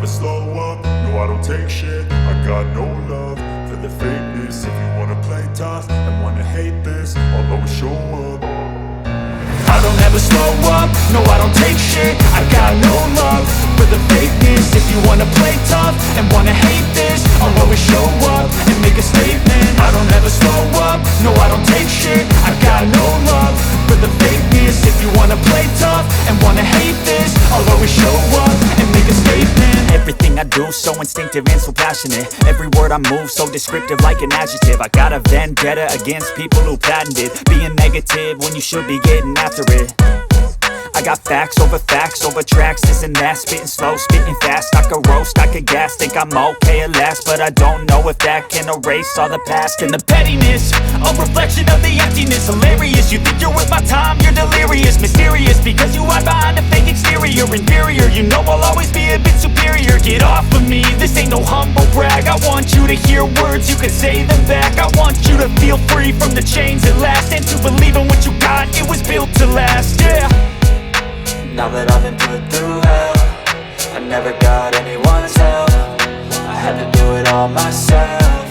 slow up, no I don't take shit. I got no love for the fakeness. If you wanna play tough and wanna hate this, I'll always show up. I don't ever slow up, no I don't take shit. I got no love for the fakeness. If you wanna play tough and wanna hate this, I'll always show up and make a statement. I don't ever slow up, no I don't take shit. I got no love for the fakeness. If you wanna play tough and wanna hate this, I'll always show up and make a statement. Everything I do so instinctive and so passionate. Every word I move so descriptive like an adjective. I got a vendetta against people who patented being negative when you should be getting after it. I got facts over tracks, this and that. Spitting slow, spitting fast. I could roast, I could gas. Think I'm okay at last, but I don't know if that can erase all the past. And the pettiness, a reflection of the emptiness. Hilarious, you think you're worth my time, you're delirious. Mysterious, because you hide behind a fake exterior. Inferior, you know I'll always be a bit superior. Get off of me, this ain't no humble brag. I want you to hear words, you can say them back. I want you to feel free from the chains at last, and to believe in what you got, it was built to last, yeah. Now that I've been put through hell, I never got anyone's help. I had to do it all myself.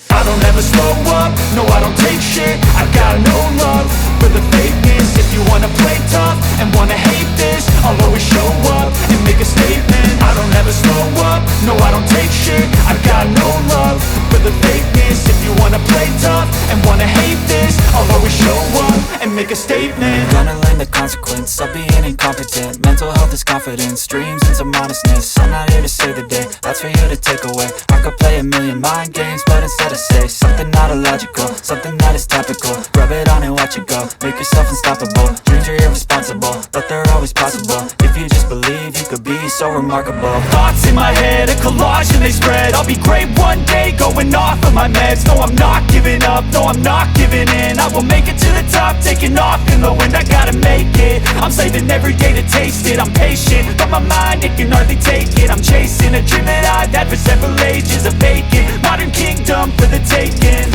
I don't ever slow up, no I don't take shit. I got no love for the fakeness. If you wanna play tough and wanna hate this, I'll always show up and make a statement. I don't ever slow up, no I don't take shit. I got no love for the fakeness. If you wanna play tough and wanna hate this, I'll always show up and make a statement. Gonna learn the consequence of being incompetent. Mental health is confidence, dreams and some honestness. I'm not here to save the day, that's for you to take away. I could play a million mind games, but instead I say something not illogical, something that is topical. Rub it on and watch it go, make yourself unstoppable. Dreams are irresponsible, but they're always possible. If you just believe, you could be so remarkable. Thoughts in my head, a collage and they spread. I'll be great one day, going off of my meds. No, I'm not giving up, no, I'm not giving in. I will make it to the top, taking off in the wind. I gotta make it, I'm saving every day to taste it. I'm patient, but my mind, it can hardly take it. I'm chasing a dream that I've had for several ages. A vacant, modern kingdom for the taking.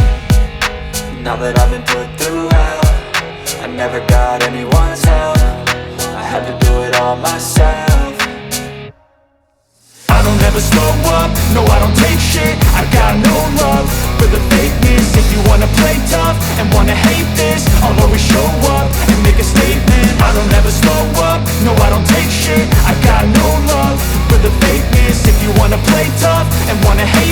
Now that I've been put through hell, I never got anyone's help. I had to do it all myself. I don't ever slow up, no I don't take shit. I got no love for the fakeness. If you wanna play tough and wanna hate this, I'll always show up and make a statement. I don't ever slow up, no I don't take shit. I got no love for the fakeness. If you wanna play tough and wanna hate